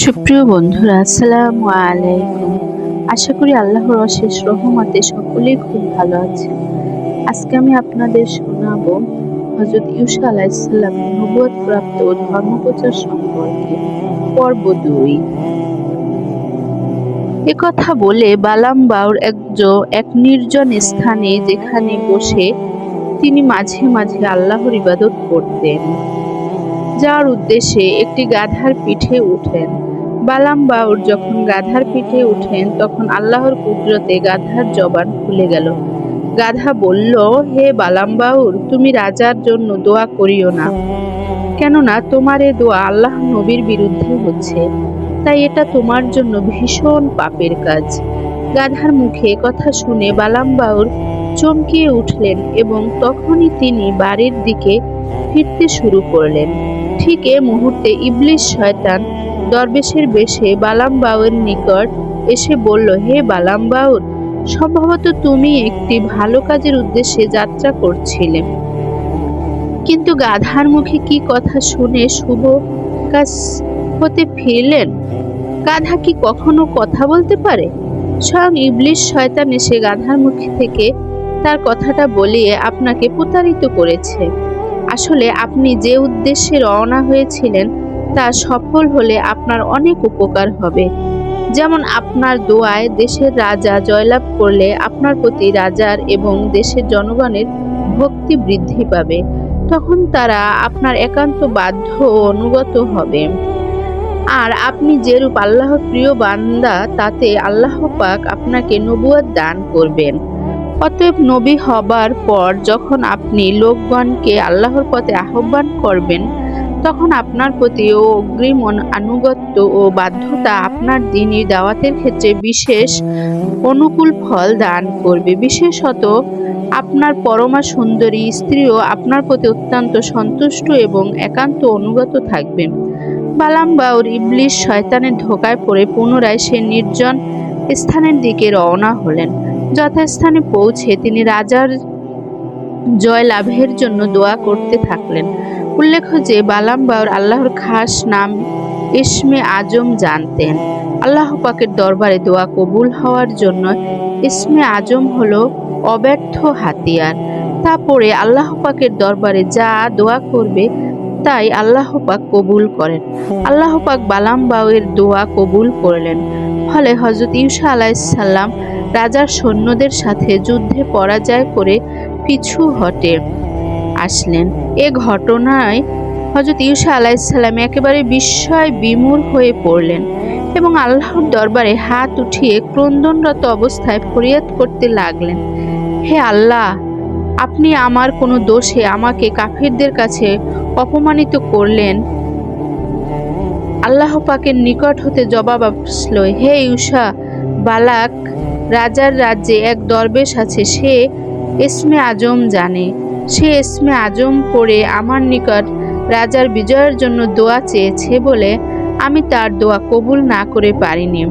সুপ্রিয় বন্ধুরা, আসসালামু আলাইকুম। আশা করি আল্লাহর অশেষ রহমতে সকলেই খুব ভালো আছেন। আজকে আমি আপনাদের শোনাবো হযরত ইউসা আলাইহিস সালামের নবুয়ত প্রাপ্ত ও ধর্মপ্রচার সম্পর্কে পর্ব ২। একথা বলে বালাম বাউর এক নির্জন স্থানে যেখানে বসে তিনি মাঝে মাঝে আল্লাহর ইবাদত করতেন, যার উদ্দেশ্যে একটি গাধার পিঠে উঠেন। বালাম বাউর যখন গাধার পিঠে উঠেন তখন আল্লাহর কুদরতে গাধার জবান খুলে গেল। গাধা বলল, হে বালাম বাউর, তুমি রাজার জন্য দোয়া করিও না, কেননা তোমার এ দোয়া আল্লাহ নবীর বিরুদ্ধে হচ্ছে, তাই এটা তোমার জন্য ভীষণ পাপের কাজ। গাধার মুখে কথা শুনে বালাম বাউর চমকিয়ে উঠলেন এবং তখনই তিনি বাড়ির দিকে ফিরতে শুরু করলেন। ঠিক এ মুহূর্তে ইবলিস শয়তান দরবেশের বেশে বালাম বাউয়ের নিকট এসে বলল, হে বালাম বাউর, সম্ভবত তুমি একটি ভালো কাজের উদ্দেশ্যে যাত্রা করছিলে, কিন্তু গাধার মুখে কি কথা শুনে শুভ কাজ হতে ফিরলেন? গাধা কি কখনো কথা বলতে পারে? স্বয়ং ইবলিস শয়তান এসে গাধার মুখ থেকে তার কথাটা বলিয়ে আপনাকে প্রতারিত করেছে। আসলে আপনি যে উদ্দেশ্যে রওনা হয়েছিলেন তা সফল হলে আপনার অনেক উপকার হবে। যেমন আপনার দোয়ায় দেশের রাজা জয়লাভ করলে আপনার প্রতি রাজার এবং দেশের জনগণের ভক্তি বৃদ্ধি পাবে, তখন তারা আপনার একান্ত বাধ্য ও অনুগত হবে। আর আপনি যেরূপ আল্লাহর প্রিয় বান্দা, তাতে আল্লাহ পাক আপনাকে নবুয়ত দান করবেন। অতএব নবী হবার পর যখন আপনি লোকগণকে আল্লাহর পথে আহ্বান করবেন, তখন আপনার প্রতি অগ্রিম আনুগত্য ও বাধ্যতা আপনার দ্বীনি দাওয়াতের ক্ষেত্রে বিশেষ অনুকূল ফল দান করবে। বিশেষত আপনার পরমা সুন্দরী স্ত্রীও আপনার প্রতি অত্যন্ত সন্তুষ্ট এবং একান্ত অনুগত থাকবে। বালাম বাউর ইবলিস শয়তানের ধোকায় পড়ে পুনরায় সে নির্জন স্থানের দিকে রওনা হলেন। যথাস্থানে পৌঁছে তিনি রাজার জয় লাভের জন্য দোয়া করতে থাকলেন। উল্লেখ্য যে বালাম বাউর আল্লাহর খাস নাম ইসমে আজম জানতেন। আল্লাহ পাকের দরবারে দোয়া কবুল হওয়ার জন্য ইসমে আজম হলো অব্যর্থ হাতিয়ার। তারপরে আল্লাহ পাকের দরবারে যা দোয়া করবে তাই আল্লাহ পাক কবুল করেন। আল্লাহ পাক বালাম বাউয়ের দোয়া কবুল করলেন। ফলে হযরত ইউসা আলাইহিস সালাম রাজার সৈন্যদের সাথে যুদ্ধে পরাজয় করে পিছু হটে আসলেন। এ ঘটনায় হযরত ইউসা আলাইহিস সালাম একেবারে বিস্ময় বিমূঢ় হয়ে পড়লেন এবং আল্লাহর দরবারে হাত উঠিয়ে ক্রন্দনরত অবস্থায় ফরিয়াদ করতে লাগলেন, হে আল্লাহ, আপনি আমার কোনো দোষে আমাকে কাফিরদের কাছে অপমানিত করলেন। আল্লাহ পাকের নিকট হতে জবাব আসলো, হে ইউসা, বালাক রাজার রাজ্যে এক দরবেশ আছে, সে ইসমে আজম জানে। সে ইসমে আজম পড়ে আমার নিকট রাজার বিজয়ের জন্য দোয়া চেয়েছে বলে আমি তার দোয়া কবুল না করে পারিনি।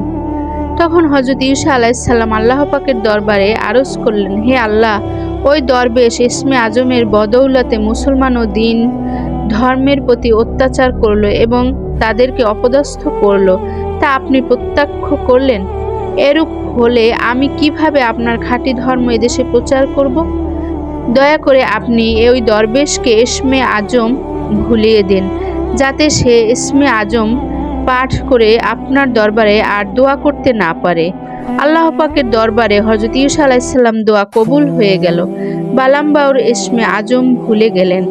তখন হযরত ইউসা আলাইহিস সালাম আল্লাহ পাকের দরবারে আরজ করলেন, হে আল্লাহ, ওই দরবেশ ইসমে আজমের বদৌলতে মুসলমান ও দ্বীন ধর্মের প্রতি অত্যাচার করলো এবং তাদেরকে অপদস্থ করলো, তা আপনি প্রত্যক্ষ করলেন। এরূপ হলে আমি কিভাবে আপনার খাঁটি ধর্ম এদেশে প্রচার করব? দয়া করে আপনি ওই দরবেশকে ইসমে আজম ভুলিয়ে দিন, যাতে সে ইসমে আজম পাঠ করে আপনার দরবারে আর দোয়া করতে না পারে। আল্লাহ পাকের দরবারে হযরত ইউসা আলাইহিস সালাম দোয়া কবুল হয়ে গেল। বালাম বাউর ইসমে আজম ভুলে গেলেন।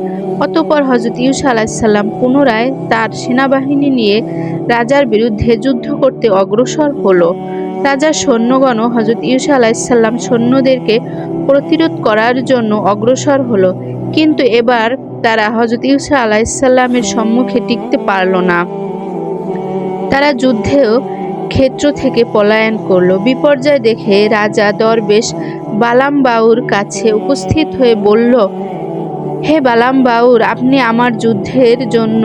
অতঃপর হযরত ইউসা আলাইহিস সালাম পুনরায় তার সেনাবাহিনী নিয়ে রাজার বিরুদ্ধে যুদ্ধ করতে অগ্রসর হলো। রাজার সৈন্যগণও হযরত ইউসা আলাইহিস সালাম সৈন্যদেরকে প্রতিরোধ করার জন্য অগ্রসর হলো, কিন্তু এবার তারা হযরত ইউসা আলাইহিস সালামের সম্মুখে টিকতে পারল না। তারা যুদ্ধেও ক্ষেত্র থেকে পলায়ন করল। বিপর্যয় দেখে রাজা দরবেশ বালাম বাউর কাছে উপস্থিত হয়ে বলল, হে বালাম বাউর, আপনি আমার যুদ্ধের জন্য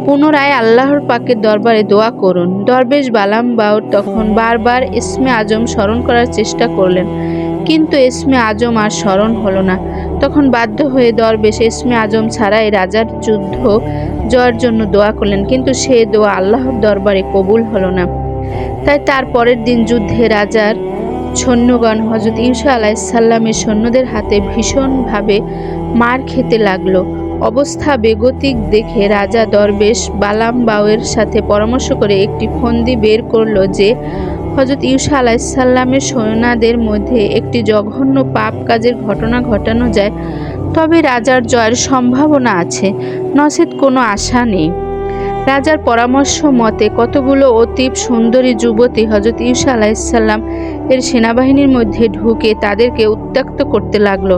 পুনরায় আল্লাহর পাকের দরবারে দোয়া করুন। দরবেশ বালাম বাউর তখন বারবার ইসমে আজম স্মরণ করার চেষ্টা করলেন, কিন্তু ইসমে আজম আর স্মরণ হলো না। তখন বাধ্য হয়ে দরবেশ ইসমে আজম ছাড়াই রাজার যুদ্ধ জয়ের জন্য দোয়া করলেন, কিন্তু সে দোয়া আল্লাহর দরবারে কবুল হলো না। তাই তার পরের দিন যুদ্ধে রাজার সৈন্যগণ হযরত ইউসুফ আলাইহিসসালামের সৈন্যদের হাতে ভীষণভাবে মার খেতে লাগলো। অবস্থা বেগতিক দেখে রাজা দরবেশ বালাম বাউয়ের সাথে পরামর্শ করে একটি ফন্দি বের করলো যে হযরত ইউসুফ আলাইহিসসালামের সৈন্যদের মধ্যে একটি জঘন্য পাপ কাজের ঘটনা ঘটানো যায়, তবে রাজার জয়ের সম্ভাবনা আছে, নচেৎ কোনো আশা নেই। রাজার পরামর্শ মতে কতগুলো অতীব সুন্দরী যুবতী হযরত ইউসুফ আলাইহিসসালাম এর সেনাবাহিনীর মধ্যে ঢুকে তাদেরকে উত্ত্যক্ত করতে লাগলো।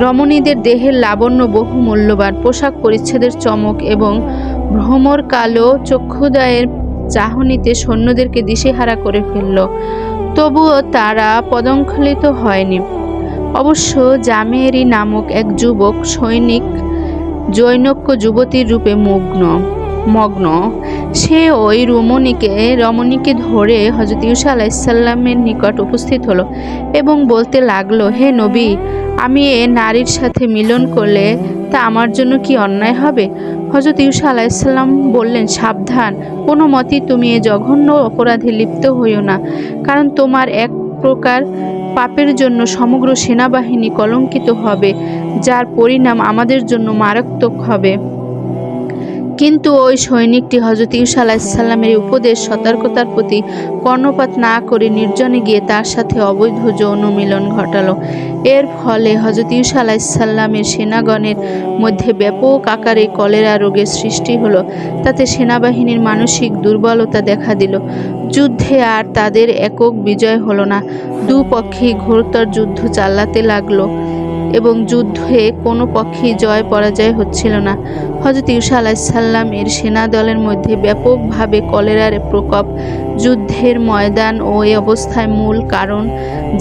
রমণীদের দেহের লাবণ্য বহু মূল্যবান, পোশাক পরিচ্ছদের চমক এবং ভ্রমর কালো চক্ষুদ্বয়ের চাহনিতে সৈন্যদেরকে দিশেহারা করে ফেলল। তবুও তারা পদস্খলিত হয়নি। অবশ্য জামেরি নামক এক যুবক সৈনিক জৈনক্য যুবতীর রূপে মগ্ন। সে ওই রমণীকে ধরে হযরত ইউসুফ আলাইহিসসালামের নিকট উপস্থিত হলো এবং বলতে লাগলো, হে নবী, আমি এ নারীর সাথে মিলন করলে তা আমার জন্য কি অন্যায় হবে? হযরত ইউসুফ আলাইহিসসালাম বললেন, সাবধান, কোনো মতেই তুমি এ জঘন্য অপরাধে লিপ্ত হইও না, কারণ তোমার এক প্রকার পাপের জন্য সমগ্র সেনাবাহিনী কলঙ্কিত হবে, যার পরিণাম আমাদের জন্য মারাত্মক হবে। কিন্তু ওই সৈনিকটি হযরত ইউসুফ আলাইহিসসালামের উপদেশ সতর্কতার প্রতি কর্ণপাত না করে নির্জনে গিয়ে তার সাথে অবৈধ যৌন মিলন ঘটালো। এর ফলে হযরত ইউসুফ আলাইহিসসালামের সেনাগণের মধ্যে ব্যাপক আকারে কলেরা রোগের সৃষ্টি হলো। তাতে সেনাবাহিনীর মানসিক দুর্বলতা দেখা দিল। যুদ্ধে আর তাদের একক বিজয় হলো না, দুপক্ষেই ঘোরতর যুদ্ধ চালাতে লাগলো এবং যুদ্ধে কোনো পক্ষেই জয় পরাজয় হচ্ছিল না। হযরত ইউসুফ আলাইহিসসালাম এর সেনাদলের মধ্যে ব্যাপকভাবে কলেরার প্রকোপ। যুদ্ধের ময়দান ও এ অবস্থায় মূল কারণ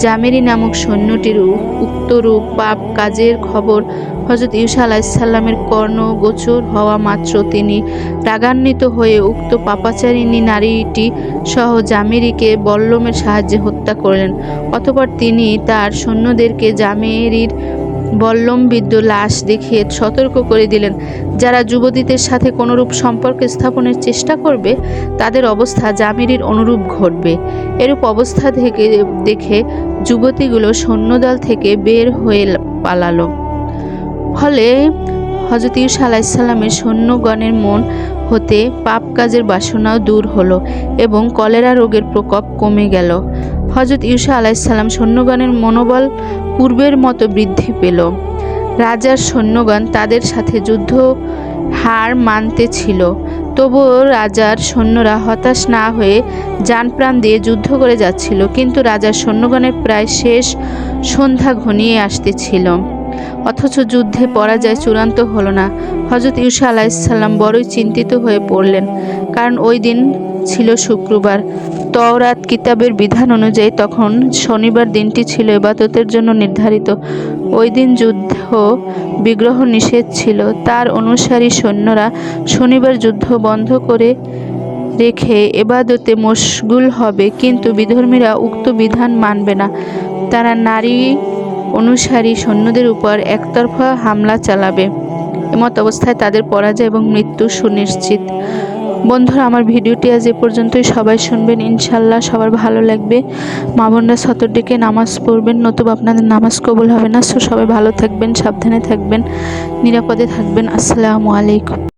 জামেরি নামক সৈন্যটির উক্তরূপ পাপ কাজের খবর হযরত ইউসুফ আলাইহিসসালামের কর্ণগোচর হওয়া মাত্র তিনি রাগান্বিত হয়ে উক্ত পাপাচারিণী নারীটি সহ জামেরিকে বল্লমের সাহায্যে হত্যা করলেন। অতঃপর তিনি তার সৈন্যদেরকে জামেরির বল্লমবিদ্ধ লাশ দেখিয়ে সতর্ক করে দিলেন, যারা যুবতীদের সাথে কোনরূপ সম্পর্ক স্থাপনের চেষ্টা করবে তাদের অবস্থা জামেরির অনুরূপ ঘটবে। এরূপ অবস্থা দেখে যুবতীগুলো সৈন্যদল থেকে বের হয়ে পালালো। ফলে হযরত ইউসুফ আলাইহিসসালামের সৈন্যগণের মন হতে পাপ কাজের বাসনাও দূর হলো এবং কলেরা রোগের প্রকোপ কমে গেল। হযরত ইউসুফ আলাইহিসসালাম সৈন্যগণের মনোবল পূর্বের মতো বৃদ্ধি পেল। রাজার সৈন্যগণ তাদের সাথে যুদ্ধ হার মানতে ছিল, তবুও রাজার সৈন্যরা হতাশ না হয়ে জানপ্রাণ দিয়ে যুদ্ধ করে যাচ্ছিল। কিন্তু রাজার সৈন্যগণের প্রায় শেষ সন্ধ্যা ঘনিয়ে আসতেছিল, অথচ যুদ্ধে পরাজয় চূড়ান্ত হলো না। হযরত ইউসুফ আলাইহিসসালাম বড়ই চিন্তিত হয়ে পড়লেন, কারণ ওই দিন ছিল শুক্রবার। তওরাত কিতাবের বিধান অনুযায়ী তখন শনিবার দিনটি ছিল ইবাদতের জন্য নির্ধারিত। ওই দিন যুদ্ধ বিগ্রহ নিষেধ ছিল। তার অনুসারী সৈন্যরা শনিবার যুদ্ধ বন্ধ করে রেখে ইবাদতে মশগুল হবে, কিন্তু বিধর্মীরা উক্ত বিধান মানবে না। তারা নারী অনুসারী সৈন্যদের উপর একতরফা হামলা চালাবে। এমত অবস্থায় তাদের পরাজয় এবং মৃত্যু সুনিশ্চিত। বন্ধুরা, আমার ভিডিওটি আজ এ পর্যন্তই। সবাই শুনবেন, ইনশাল্লাহ সবার ভালো লাগবে। মা বোনরা সতর ডেকে নামাজ পড়বেন, নতুবা আপনাদের নামাজ কবুল হবে না। সো সবাই ভালো থাকবেন, সাবধানে থাকবেন, নিরাপদে থাকবেন। আসসালামু আলাইকুম।